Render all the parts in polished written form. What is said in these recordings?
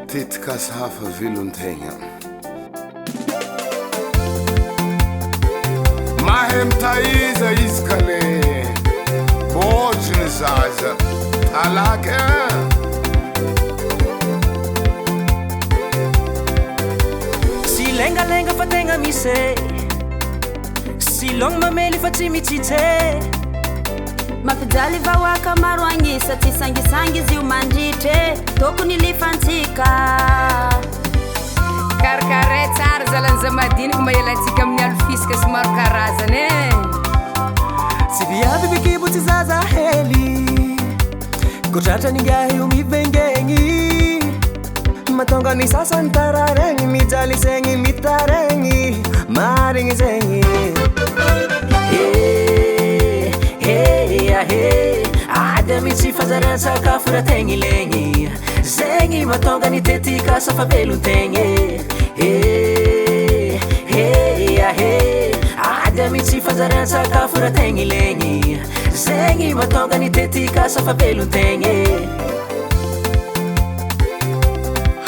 Titkasa hafa vilontegna mahay mitaiza izy ka le botriny zaza talaky si lengalenga fa tegna misy si long mamely fa tsy mitsitsy mampijaly vahoaka maro agnisa ty sangisangy izy io mandritry tokony lifantsika karakare tsara zalanza madiniky mahelantsika amin'ny alofisika sy maro karazany tsy viavy vikibo tsy zaza hely kotratra ningahy io mivengegny matonga ny sasany tararegny mijaly zegny mitaregny marigny zegny ada mitsy fanjariany sakafo raha tegny ilegny zegny matonga ny tetika safa velontegny ada mitsy fanjariany sakafo raha tegny ilegny zegny matonga ny tetika safa velontegny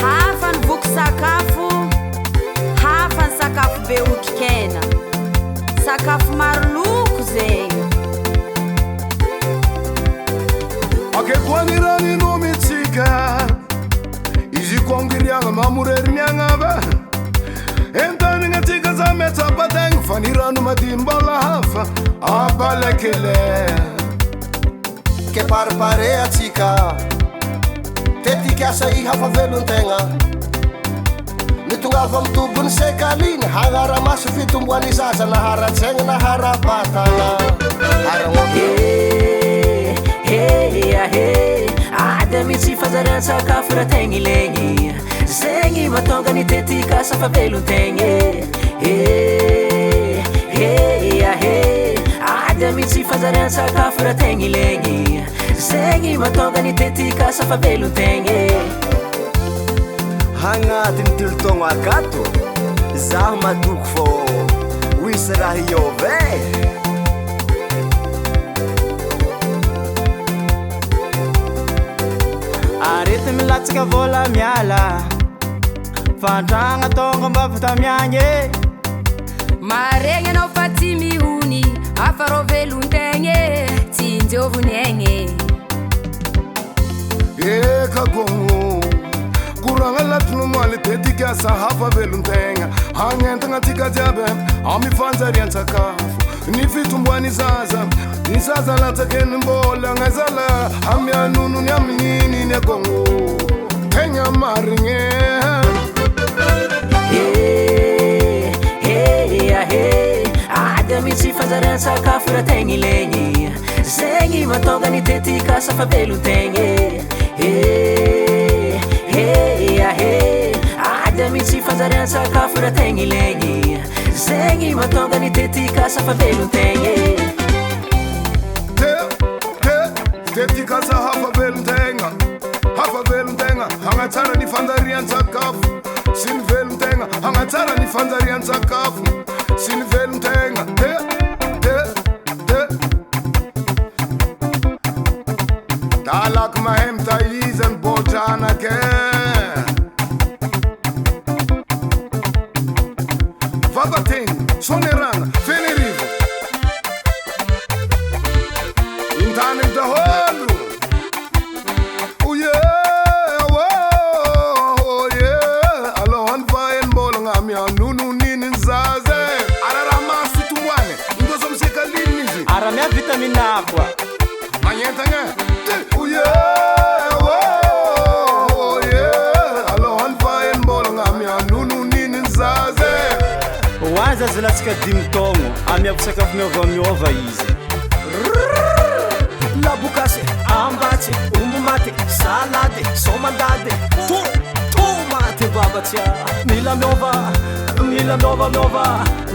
hafa ny voky sakafo hafa ny sakafo be okikena sakafo maro loko zegny akekoanirany no mitsika izy kongiriagna mamoreriniagnava entanigna tsika za metsapategny fanirano madimbala hafa abalekele ke paripare atsika tetikasa i hafa velontegna nitongava mitobony sekaliny hagnaramaso fitomboany zaza naharatsaigny naharabatagna ada mitsy fanjariany sakafo raha tegny ilegny zegny matonga ny tetika safa velontegny ada mitsy fanjariany sakafo raha tegny ilegny zegny matonga ny tetika safa velontegny hagnatiny tilotogno akato zaho madoko fô hoisy raha iove arety milatsaka vola miala fantragna tonga mba vitamiagny maregny anao fa tsy mihony afa rô velontegny tsy injovony egny kagogno kuranga latino mali tetikasa hafa velontegna hagnentagna tsika jiaby amy fanjariany sakafo ny fitomboany zaza ny zaza latsakeny mbola agnazala amy anonony amin'ininy agogno tegna marigny ada mitsy fanjariany sakafo raha tegny ilegny zegny matonga ny tetika safa velontegny ada mitsy fanjariany sakafo raha tegny ilegny zegny matonga ny tetika safa velontegny tetikasa hafa velontegna hagnatsara ny fanjariany sakafo sy ny velontegna hagnatsara ny fanjariany sakafo sy ny velontegna talaky mahay mitaiza ny botranake vabategny sonerana fenerivo intany daholo alohany vaeny mbolagna mianononiny zaza araraha maso fitomboany indoso misekaliny izy ara mia vitamina koa magnentagna alohany vaeny mbolagna mianononiny zaza hoazy azy latsika dimy togno amiako sakafo miova izy labokasy ambatsy ombo maty salady somandady tomaty babatsya mila miova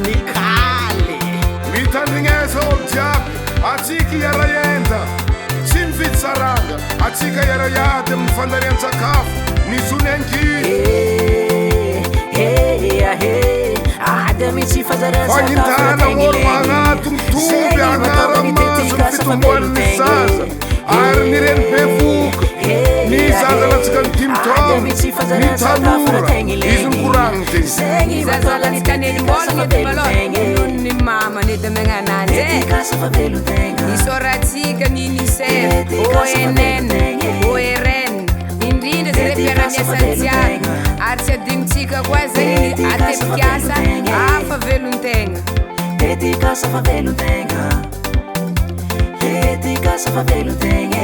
ny kaly mitandrignesa olo jiaby atsika iaraenda tsy mividy saranga atsika iaraiady amin'ny fanjariany sakafo ny zony ada mitsy fanjariany fahintana olo magnato mitovy agnaramaso ny fitomboan'ny zaza ary nireny be zalatsika ny dimtaogno ny tanora izy mikoragny ty zazalatsikanelymbolny mama nedy magnananjy isoratsika ny UNICEF ONN ORN indrindra zay mpiara-miasanjiany ary tsy adinitsika koa zegny atetikasa afa velon-tegna etikasa fa velon-tegna etikasa fa velon-tegna